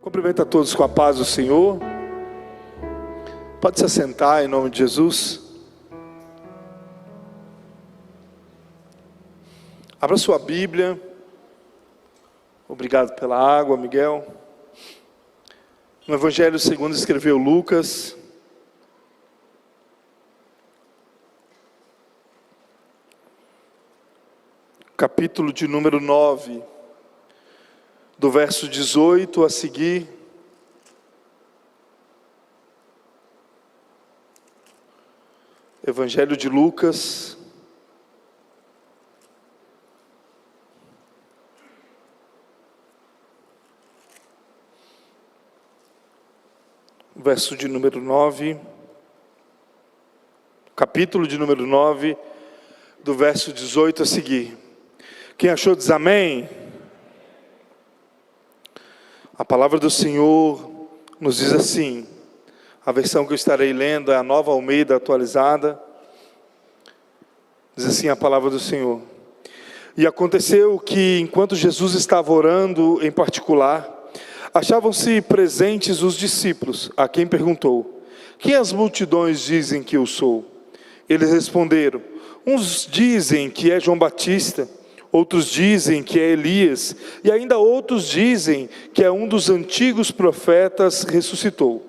Cumprimento a todos com a paz do Senhor. Pode se assentar em nome de Jesus. Abra sua Bíblia. Obrigado pela água, Miguel. No Evangelho segundo escreveu Lucas. Capítulo de número 9. Do verso 18 a seguir. Evangelho de Lucas. Verso de número 9. Capítulo de número 9, do verso 18 a seguir. Quem achou diz amém. A palavra do Senhor nos diz assim, a versão que eu estarei lendo é a Nova Almeida atualizada, diz assim a palavra do Senhor. E aconteceu que, enquanto Jesus estava orando em particular, achavam-se presentes os discípulos, a quem perguntou: quem as multidões dizem que eu sou? Eles responderam: uns dizem que é João Batista, outros dizem que é Elias, e ainda outros dizem que é um dos antigos profetas ressuscitou.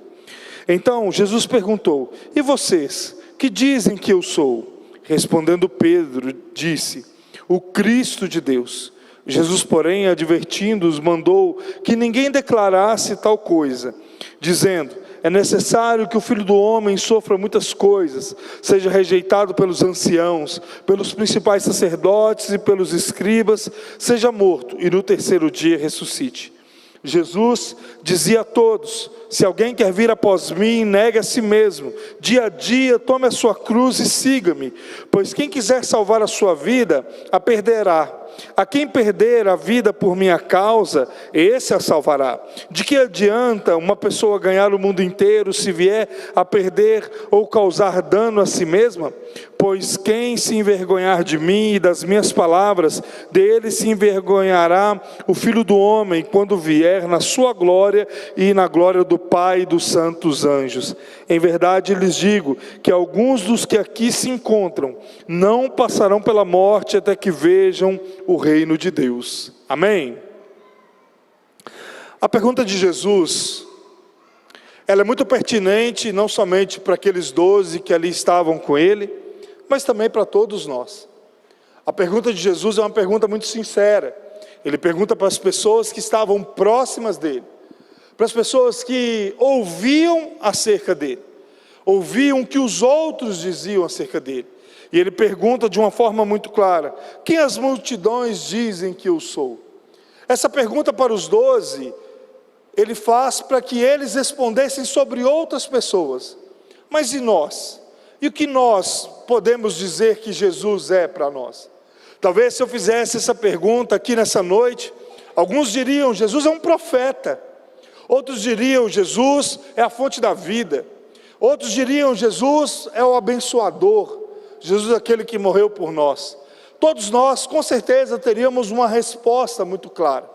Então Jesus perguntou: e vocês, que dizem que eu sou? Respondendo Pedro, disse: o Cristo de Deus. Jesus, porém, advertindo-os, mandou que ninguém declarasse tal coisa, dizendo: é necessário que o Filho do Homem sofra muitas coisas, seja rejeitado pelos anciãos, pelos principais sacerdotes e pelos escribas, seja morto e no terceiro dia ressuscite. Jesus dizia a todos: se alguém quer vir após mim, negue a si mesmo, dia a dia tome a sua cruz e siga-me, pois quem quiser salvar a sua vida, a perderá. A quem perder a vida por minha causa, esse a salvará. De que adianta uma pessoa ganhar o mundo inteiro, se vier a perder ou causar dano a si mesma? Pois quem se envergonhar de mim e das minhas palavras, dele se envergonhará o Filho do Homem, quando vier na sua glória e na glória do Pai e dos santos anjos. Em verdade lhes digo, que alguns dos que aqui se encontram, não passarão pela morte até que vejam o reino de Deus. Amém? A pergunta de Jesus, ela é muito pertinente, não somente para aqueles 12 que ali estavam com ele, mas também para todos nós. A pergunta de Jesus é uma pergunta muito sincera. Ele pergunta para as pessoas que estavam próximas dele, para as pessoas que ouviam acerca dele, ouviam o que os outros diziam acerca dele. E ele pergunta de uma forma muito clara: quem as multidões dizem que eu sou? Essa pergunta para os 12, ele faz para que eles respondessem sobre outras pessoas. Mas e nós? E o que nós podemos dizer que Jesus é para nós? Talvez se eu fizesse essa pergunta aqui nessa noite, alguns diriam: Jesus é um profeta. Outros diriam: Jesus é a fonte da vida. Outros diriam: Jesus é o abençoador. Jesus é aquele que morreu por nós. Todos nós, com certeza, teríamos uma resposta muito clara.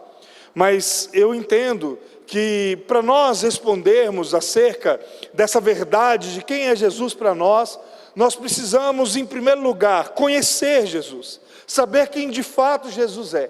Mas eu entendo que para nós respondermos acerca dessa verdade de quem é Jesus para nós, nós precisamos, em primeiro lugar, conhecer Jesus, saber quem de fato Jesus é.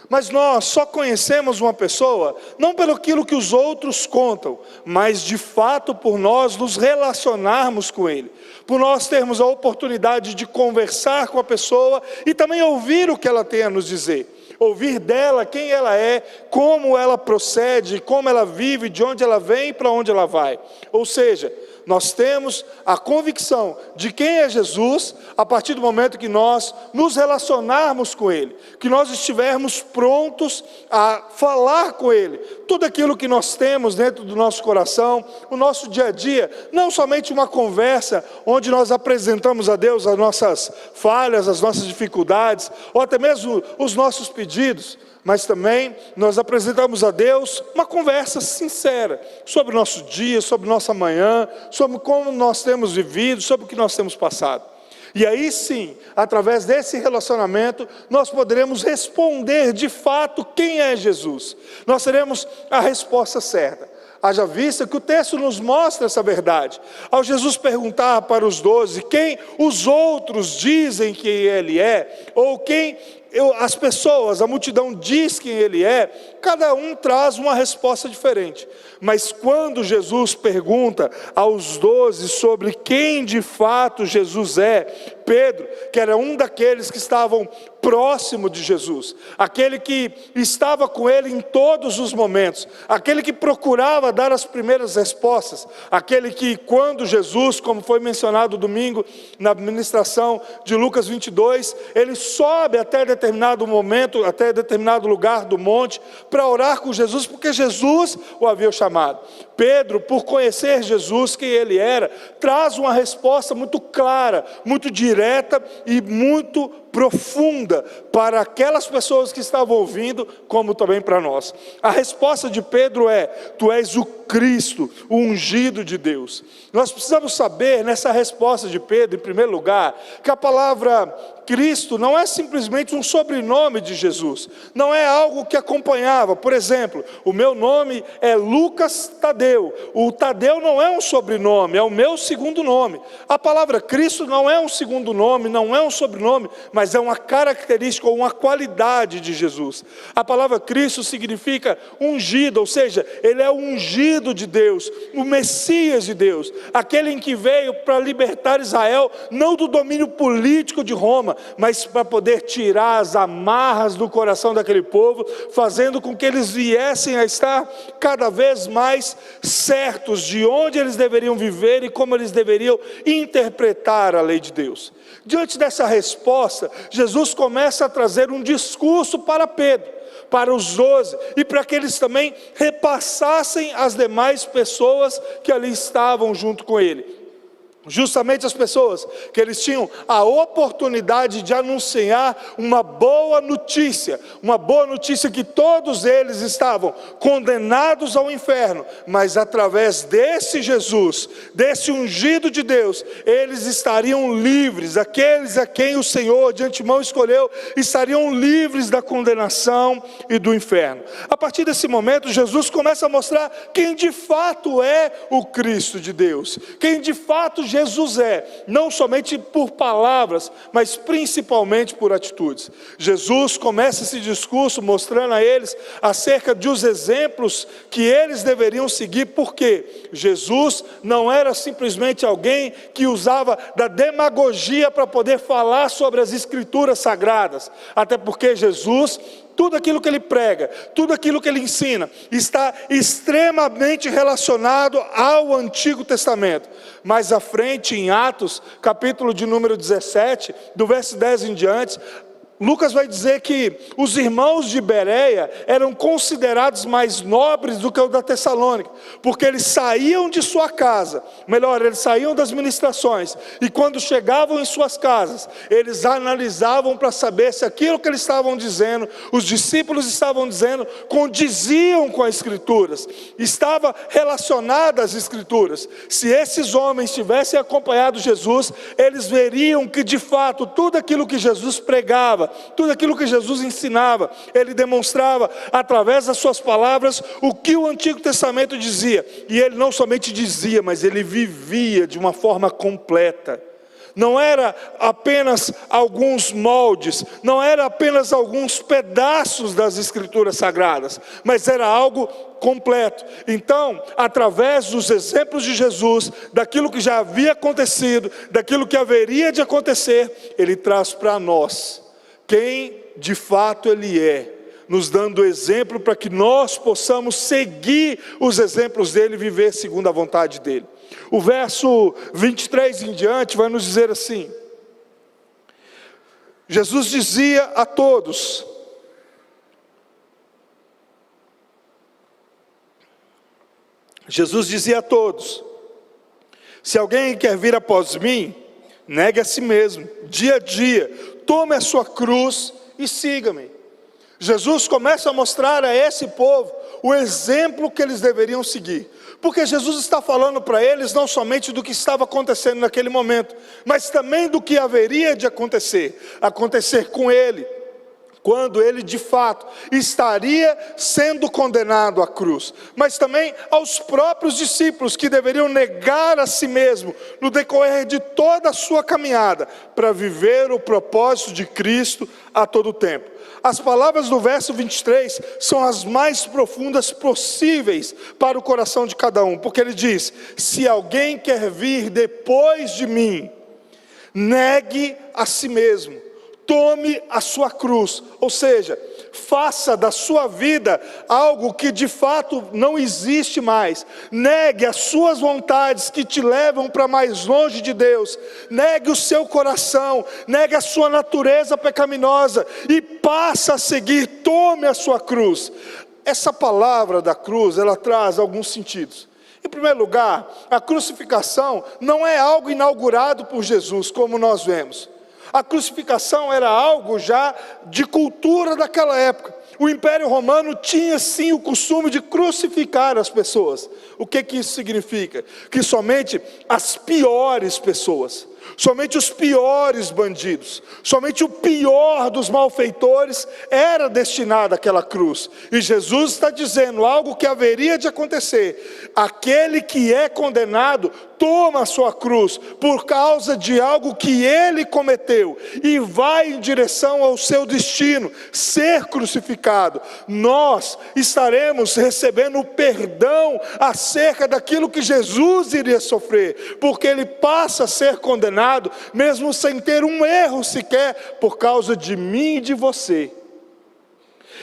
Mas nós só conhecemos uma pessoa, não pelo aquilo que os outros contam, mas de fato por nós nos relacionarmos com Ele, por nós termos a oportunidade de conversar com a pessoa e também ouvir o que ela tem a nos dizer, ouvir dela quem ela é, como ela procede, como ela vive, de onde ela vem e para onde ela vai. Ou seja, nós temos a convicção de quem é Jesus a partir do momento que nós nos relacionarmos com Ele, que nós estivermos prontos a falar com Ele, tudo aquilo que nós temos dentro do nosso coração, o nosso dia a dia, não somente uma conversa onde nós apresentamos a Deus as nossas falhas, as nossas dificuldades, ou até mesmo os nossos pedidos, mas também nós apresentamos a Deus uma conversa sincera sobre o nosso dia, sobre nossa manhã, sobre como nós temos vivido, sobre o que nós temos passado. E aí sim, através desse relacionamento, nós poderemos responder de fato quem é Jesus. Nós teremos a resposta certa. Haja vista que o texto nos mostra essa verdade. Ao Jesus perguntar para os 12 quem os outros dizem que ele é, ou quem as pessoas, a multidão diz quem ele é, cada um traz uma resposta diferente. Mas quando Jesus pergunta aos 12 sobre quem de fato Jesus é, Pedro, que era um daqueles que estavam próximo de Jesus, aquele que estava com ele em todos os momentos, aquele que procurava dar as primeiras respostas, aquele que quando Jesus, como foi mencionado domingo na ministração de Lucas 22, ele sobe até determinado momento, até determinado lugar do monte, para orar com Jesus, porque Jesus o havia chamado. Pedro, por conhecer Jesus, quem ele era, traz uma resposta muito clara, muito direta e muito profunda para aquelas pessoas que estavam ouvindo, como também para nós. A resposta de Pedro é: tu és o Cristo, o ungido de Deus. Nós precisamos saber, nessa resposta de Pedro, em primeiro lugar, que a palavra Cristo não é simplesmente um sobrenome de Jesus, não é algo que acompanhava. Por exemplo, o meu nome é Lucas Tadeu. O Tadeu não é um sobrenome, é o meu segundo nome. A palavra Cristo não é um segundo nome, não é um sobrenome, mas é uma característica ou uma qualidade de Jesus. A palavra Cristo significa ungido, ou seja, ele é o ungido de Deus, o Messias de Deus, aquele em que veio para libertar Israel, não do domínio político de Roma, mas para poder tirar as amarras do coração daquele povo, fazendo com que eles viessem a estar cada vez mais certos de onde eles deveriam viver e como eles deveriam interpretar a lei de Deus. Diante dessa resposta, Jesus começa a trazer um discurso para Pedro, para os 12, e para que eles também repassassem as demais pessoas que ali estavam junto com ele. Justamente as pessoas que eles tinham a oportunidade de anunciar uma boa notícia que todos eles estavam condenados ao inferno, mas através desse Jesus, desse ungido de Deus, eles estariam livres. Aqueles a quem o Senhor de antemão escolheu estariam livres da condenação e do inferno. A partir desse momento, Jesus começa a mostrar quem de fato é o Cristo de Deus, quem de fato Jesus é, não somente por palavras, mas principalmente por atitudes. Jesus começa esse discurso mostrando a eles acerca dos exemplos que eles deveriam seguir, porque Jesus não era simplesmente alguém que usava da demagogia para poder falar sobre as Escrituras Sagradas, até porque Jesus, tudo aquilo que ele prega, tudo aquilo que ele ensina, está extremamente relacionado ao Antigo Testamento. Mais à frente, em Atos, capítulo de número 17, do verso 10 em diante, Lucas vai dizer que os irmãos de Bereia eram considerados mais nobres do que o da Tessalônica, porque eles saíam de sua casa, eles saíam das ministrações, e quando chegavam em suas casas, eles analisavam para saber se aquilo que eles estavam dizendo, os discípulos estavam dizendo, condiziam com as Escrituras, estava relacionada às Escrituras. Se esses homens tivessem acompanhado Jesus, eles veriam que de fato, tudo aquilo que Jesus pregava, tudo aquilo que Jesus ensinava, ele demonstrava através das suas palavras o que o Antigo Testamento dizia. E ele não somente dizia, mas ele vivia de uma forma completa. Não era apenas alguns moldes, não era apenas alguns pedaços das Escrituras Sagradas, mas era algo completo. Então, através dos exemplos de Jesus, daquilo que já havia acontecido, daquilo que haveria de acontecer, ele traz para nós quem de fato ele é, nos dando exemplo para que nós possamos seguir os exemplos dele e viver segundo a vontade dele. O verso 23 em diante vai nos dizer assim: Jesus dizia a todos, se alguém quer vir após mim, negue a si mesmo, dia a dia, tome a sua cruz e siga-me. Jesus começa a mostrar a esse povo o exemplo que eles deveriam seguir, Porque Jesus está falando para eles não somente do que estava acontecendo naquele momento, mas também do que haveria de acontecer com ele, quando ele de fato estaria sendo condenado à cruz, mas também aos próprios discípulos que deveriam negar a si mesmo no decorrer de toda a sua caminhada, para viver o propósito de Cristo a todo tempo. As palavras do verso 23 são as mais profundas possíveis para o coração de cada um, porque ele diz: se alguém quer vir depois de mim, negue a si mesmo, tome a sua cruz, ou seja, faça da sua vida algo que de fato não existe mais. Negue as suas vontades que te levam para mais longe de Deus. Negue o seu coração, negue a sua natureza pecaminosa e passa a seguir, tome a sua cruz. Essa palavra da cruz, ela traz alguns sentidos. Em primeiro lugar, a crucificação não é algo inaugurado por Jesus, como nós vemos. A crucificação era algo já de cultura daquela época. O Império Romano tinha sim o costume de crucificar as pessoas. O que isso significa? Que somente as piores pessoas, somente os piores bandidos, somente o pior dos malfeitores era destinado àquela cruz. E Jesus está dizendo algo que haveria de acontecer: aquele que é condenado toma a sua cruz por causa de algo que ele cometeu e vai em direção ao seu destino, ser crucificado. Nós estaremos recebendo perdão acerca daquilo que Jesus iria sofrer, porque ele passa a ser condenado mesmo sem ter um erro sequer, por causa de mim e de você.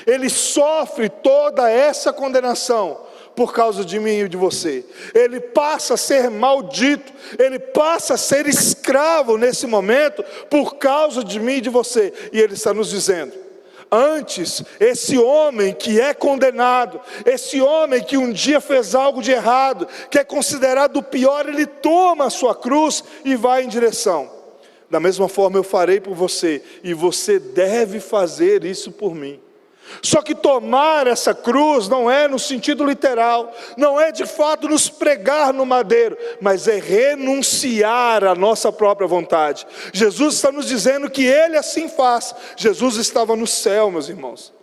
Ele sofre toda essa condenação por causa de mim e de você. Ele passa a ser maldito, ele passa a ser escravo nesse momento por causa de mim e de você. E ele está nos dizendo: antes, esse homem que é condenado, esse homem que um dia fez algo de errado, que é considerado o pior, ele toma a sua cruz e vai em direção. Da mesma forma eu farei por você, e você deve fazer isso por mim. Só que tomar essa cruz não é no sentido literal, não é de fato nos pregar no madeiro, mas é renunciar à nossa própria vontade. Jesus está nos dizendo que Ele assim faz. Jesus estava no céu, meus irmãos,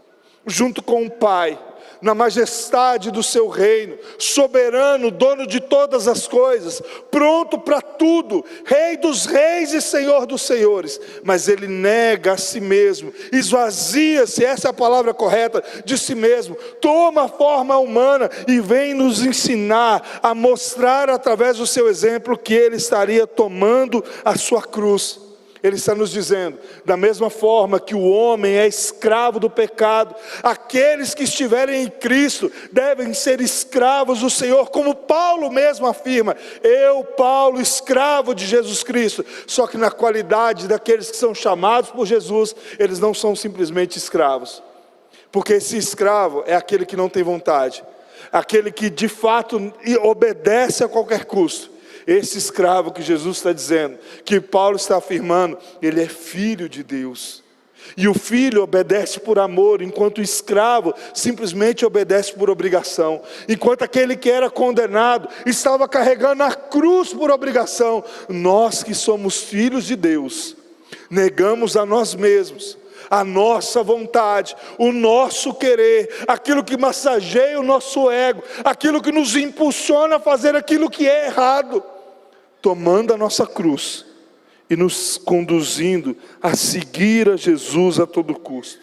junto com o Pai, na majestade do seu reino, soberano, dono de todas as coisas, pronto para tudo, Rei dos reis e Senhor dos senhores. Mas ele nega a si mesmo, esvazia-se, essa é a palavra correta, de si mesmo, toma a forma humana e vem nos ensinar, a mostrar através do seu exemplo que ele estaria tomando a sua cruz. Ele está nos dizendo: da mesma forma que o homem é escravo do pecado, aqueles que estiverem em Cristo devem ser escravos do Senhor, como Paulo mesmo afirma: eu, Paulo, escravo de Jesus Cristo. Só que na qualidade daqueles que são chamados por Jesus, eles não são simplesmente escravos, porque esse escravo é aquele que não tem vontade, aquele que de fato obedece a qualquer custo. Esse escravo que Jesus está dizendo, que Paulo está afirmando, ele é filho de Deus. E o filho obedece por amor, enquanto o escravo simplesmente obedece por obrigação. Enquanto aquele que era condenado estava carregando a cruz por obrigação, nós que somos filhos de Deus, negamos a nós mesmos, a nossa vontade, o nosso querer, aquilo que massageia o nosso ego, aquilo que nos impulsiona a fazer aquilo que é errado, tomando a nossa cruz e nos conduzindo a seguir a Jesus a todo custo.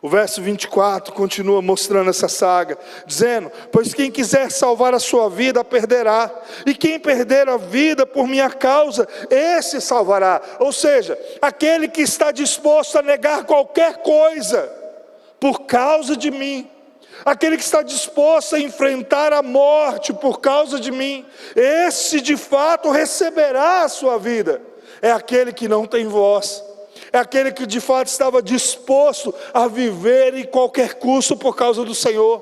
O verso 24 continua mostrando essa saga, dizendo: pois quem quiser salvar a sua vida, a perderá, e quem perder a vida por minha causa, esse salvará. Ou seja, aquele que está disposto a negar qualquer coisa por causa de mim, aquele que está disposto a enfrentar a morte por causa de mim, esse de fato receberá a sua vida. É aquele que não tem voz, é aquele que de fato estava disposto a viver em qualquer custo por causa do Senhor.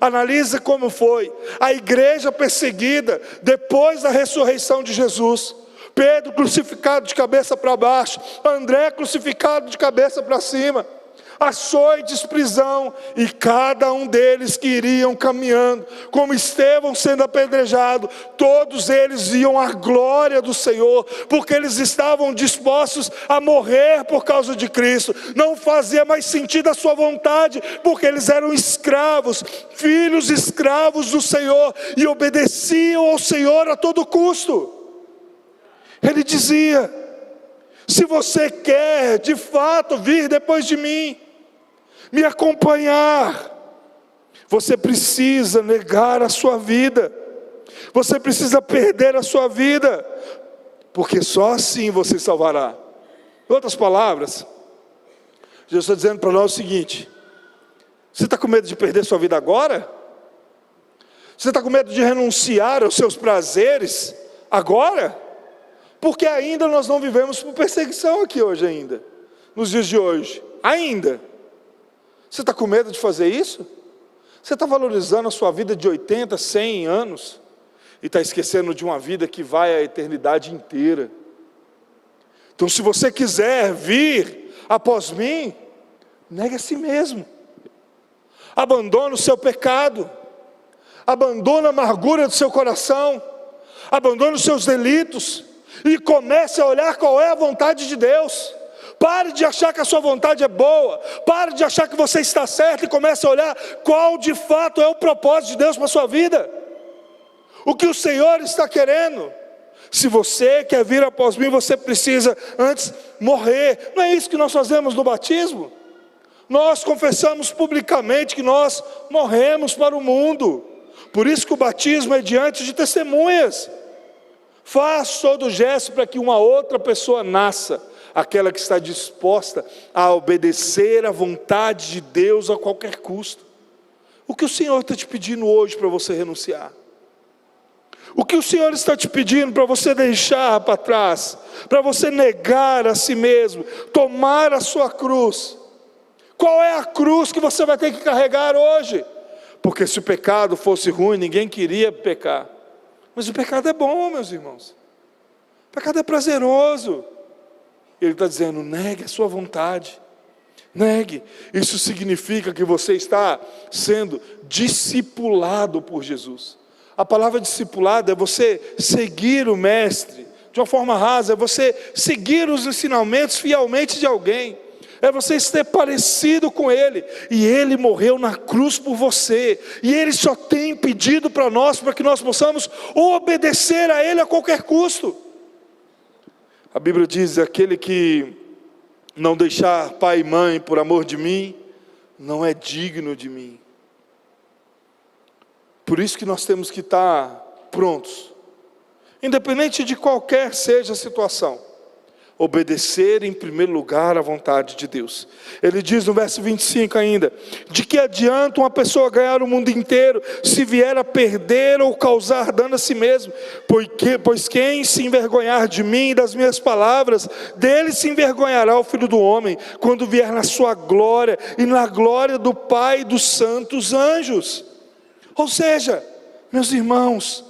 Analisa como foi a igreja perseguida depois da ressurreição de Jesus. Pedro crucificado de cabeça para baixo, André crucificado de cabeça para cima. açoites, prisão, e cada um deles que iriam caminhando, como Estevão sendo apedrejado, todos eles iam à glória do Senhor, porque eles estavam dispostos a morrer por causa de Cristo. Não fazia mais sentido a sua vontade, porque eles eram escravos, filhos escravos do Senhor, e obedeciam ao Senhor a todo custo. Ele dizia: se você quer de fato vir depois de mim, me acompanhar, você precisa negar a sua vida, você precisa perder a sua vida, porque só assim você salvará. Em outras palavras, Jesus está dizendo para nós o seguinte: você está com medo de perder sua vida agora? Você está com medo de renunciar aos seus prazeres agora? Porque ainda nós não vivemos por perseguição aqui hoje ainda, nos dias de hoje, ainda. Você está com medo de fazer isso? Você está valorizando a sua vida de 80, 100 anos, e está esquecendo de uma vida que vai a eternidade inteira. Então, se você quiser vir após mim, negue a si mesmo, abandone o seu pecado, abandone a amargura do seu coração, abandone os seus delitos, e comece a olhar qual é a vontade de Deus. Pare de achar que a sua vontade é boa, pare de achar que você está certo, e comece a olhar qual de fato é o propósito de Deus para a sua vida, o que o Senhor está querendo. Se você quer vir após mim, você precisa antes morrer. Não é isso que nós fazemos no batismo? Nós confessamos publicamente que nós morremos para o mundo. Por isso que o batismo é diante de testemunhas. Faz todo o gesto para que uma outra pessoa nasça, aquela que está disposta a obedecer à vontade de Deus a qualquer custo. O que o Senhor está te pedindo hoje para você renunciar? O que o Senhor está te pedindo para você deixar para trás? Para você negar a si mesmo, tomar a sua cruz? Qual é a cruz que você vai ter que carregar hoje? Porque se o pecado fosse ruim, ninguém queria pecar. Mas o pecado é bom, meus irmãos. O pecado é prazeroso. Ele está dizendo: negue a sua vontade, negue. Isso significa que você está sendo discipulado por Jesus. A palavra discipulado é você seguir o mestre de uma forma rasa, é você seguir os ensinamentos fielmente de alguém, é você ser parecido com ele. E ele morreu na cruz por você, e ele só tem pedido para nós, para que nós possamos obedecer a ele a qualquer custo. A Bíblia diz: aquele que não deixar pai e mãe por amor de mim, não é digno de mim. Por isso que nós temos que estar prontos, independente de qualquer seja a situação, obedecer em primeiro lugar à vontade de Deus. Ele diz no verso 25 ainda: de que adianta uma pessoa ganhar o mundo inteiro, se vier a perder ou causar dano a si mesmo? Pois quem se envergonhar de mim e das minhas palavras, dele se envergonhará o Filho do Homem, quando vier na sua glória, e na glória do Pai e dos santos anjos. Ou seja, meus irmãos,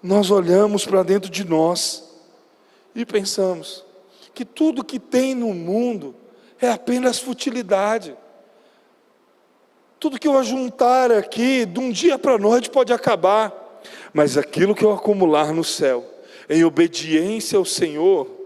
nós olhamos para dentro de nós, e pensamos que tudo que tem no mundo é apenas futilidade. Tudo que eu ajuntar aqui, de um dia para a noite pode acabar, mas aquilo que eu acumular no céu, em obediência ao Senhor,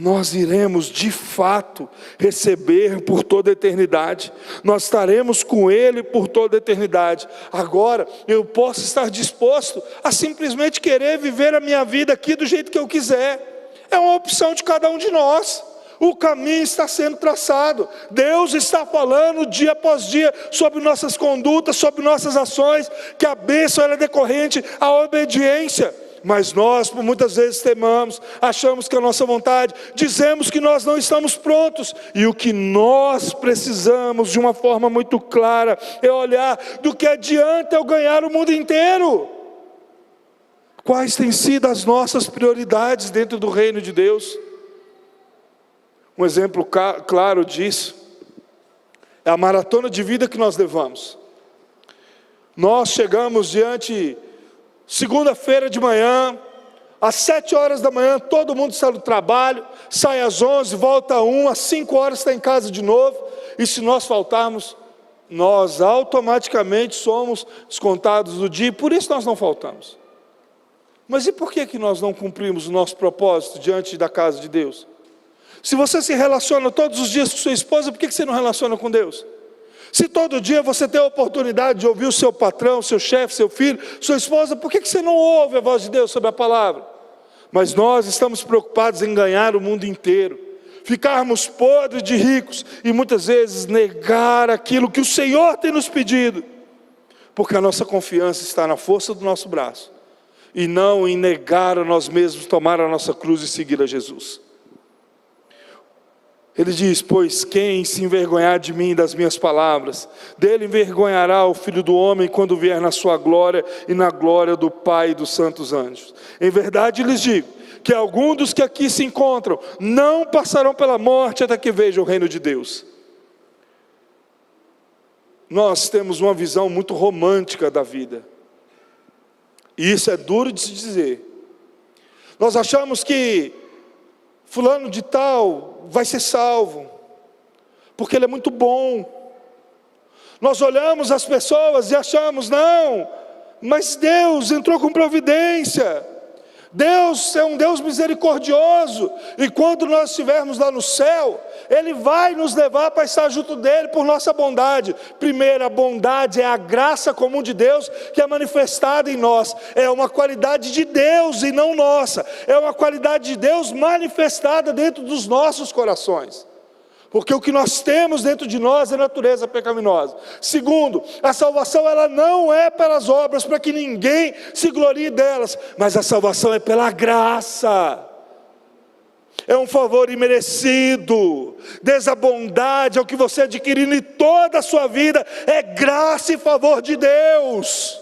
nós iremos de fato receber por toda a eternidade. Nós estaremos com Ele por toda a eternidade. Agora, eu posso estar disposto a simplesmente querer viver a minha vida aqui do jeito que eu quiser. É uma opção de cada um de nós. O caminho está sendo traçado. Deus está falando dia após dia sobre nossas condutas, sobre nossas ações, que a bênção é decorrente à obediência. Mas nós, por muitas vezes, temamos, achamos que é a nossa vontade, dizemos que nós não estamos prontos. E o que nós precisamos, de uma forma muito clara, é olhar: do que adianta eu ganhar o mundo inteiro? Quais têm sido as nossas prioridades dentro do reino de Deus? Um exemplo claro disso é a maratona de vida que nós levamos. Nós chegamos diante, segunda-feira de manhã, Às 7 horas da manhã, todo mundo sai do trabalho, sai às 11, volta às 1, às 5 horas está em casa de novo. E se nós faltarmos, nós automaticamente somos descontados do dia, e por isso nós não faltamos. Mas e por que nós não cumprimos o nosso propósito diante da casa de Deus? Se você se relaciona todos os dias com sua esposa, por que você não relaciona com Deus? Se todo dia você tem a oportunidade de ouvir o seu patrão, seu chefe, seu filho, sua esposa, por que você não ouve a voz de Deus sobre a palavra? Mas nós estamos preocupados em ganhar o mundo inteiro, ficarmos podres de ricos e muitas vezes negar aquilo que o Senhor tem nos pedido, porque a nossa confiança está na força do nosso braço e não em negar a nós mesmos, tomar a nossa cruz e seguir a Jesus. Ele diz: pois quem se envergonhar de mim e das minhas palavras, dele envergonhará o Filho do Homem quando vier na sua glória e na glória do Pai e dos santos anjos. Em verdade lhes digo, que alguns dos que aqui se encontram, não passarão pela morte até que vejam o reino de Deus. Nós temos uma visão muito romântica da vida, e isso é duro de se dizer. Nós achamos que fulano de tal vai ser salvo, porque ele é muito bom. Nós olhamos as pessoas e achamos, não, mas Deus entrou com providência. Deus é um Deus misericordioso, e quando nós estivermos lá no céu, Ele vai nos levar para estar junto dEle por nossa bondade. Primeiro, a bondade é a graça comum de Deus que é manifestada em nós, é uma qualidade de Deus e não nossa, é uma qualidade de Deus manifestada dentro dos nossos corações. Porque o que nós temos dentro de nós é natureza pecaminosa. Segundo, a salvação ela não é pelas obras, para que ninguém se glorie delas, mas a salvação é pela graça. É um favor imerecido. Desde a bondade ao que você adquiriu em toda a sua vida, é graça e favor de Deus.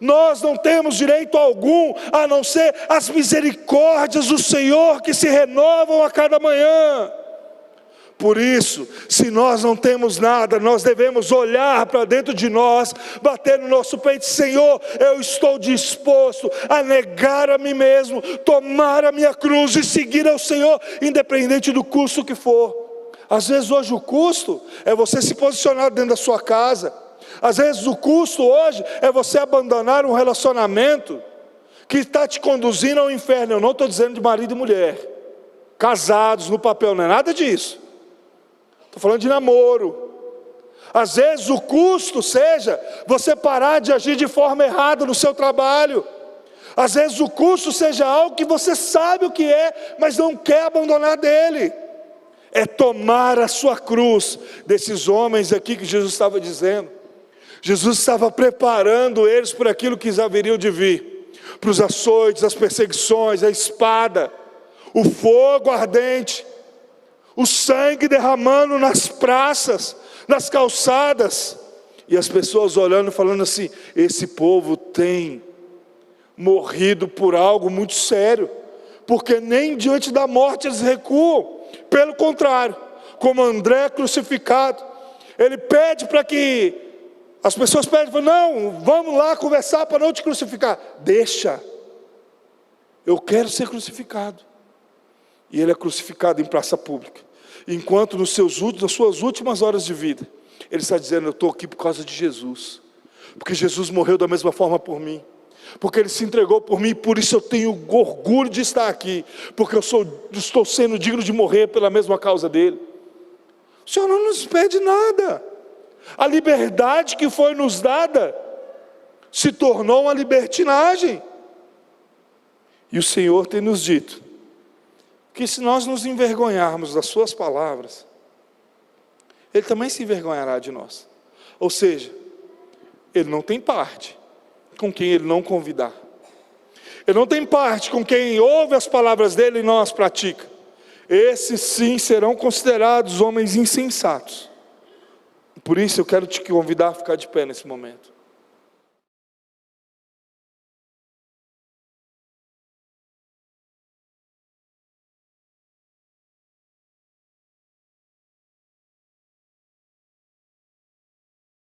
Nós não temos direito algum, a não ser as misericórdias do Senhor, que se renovam a cada manhã. Por isso, se nós não temos nada, nós devemos olhar para dentro de nós, bater no nosso peito: Senhor, eu estou disposto a negar a mim mesmo, tomar a minha cruz e seguir ao Senhor, independente do custo que for. Às vezes hoje o custo é você se posicionar dentro da sua casa. Às vezes o custo hoje é você abandonar um relacionamento que está te conduzindo ao inferno. Eu não estou dizendo de marido e mulher, casados no papel, não é nada disso. Estou falando de namoro. Às vezes o custo seja você parar de agir de forma errada no seu trabalho. Às vezes o custo seja algo que você sabe o que é, mas não quer abandonar dele. É tomar a sua cruz. Desses homens aqui que Jesus estava dizendo, Jesus estava preparando eles por aquilo que haveriam de vir, para os açoites, as perseguições, a espada, o fogo ardente, o sangue derramando nas praças, nas calçadas, e as pessoas olhando e falando assim: esse povo tem morrido por algo muito sério, porque nem diante da morte eles recuam. Pelo contrário, como André crucificado, ele pede para que as pessoas pedem: não, vamos lá conversar para não te crucificar. Deixa, eu quero ser crucificado. E ele é crucificado em praça pública, enquanto nas suas últimas horas de vida, ele está dizendo: eu estou aqui por causa de Jesus, porque Jesus morreu da mesma forma por mim, porque Ele se entregou por mim, por isso eu tenho orgulho de estar aqui, porque estou sendo digno de morrer pela mesma causa dele. O Senhor não nos pede nada. A liberdade que foi nos dada se tornou uma libertinagem, e o Senhor tem nos dito que se nós nos envergonharmos das suas palavras, Ele também se envergonhará de nós. Ou seja, Ele não tem parte com quem Ele não convidar. Ele não tem parte com quem ouve as palavras dEle e não as pratica. Esses sim serão considerados homens insensatos. Por isso eu quero te convidar a ficar de pé nesse momento.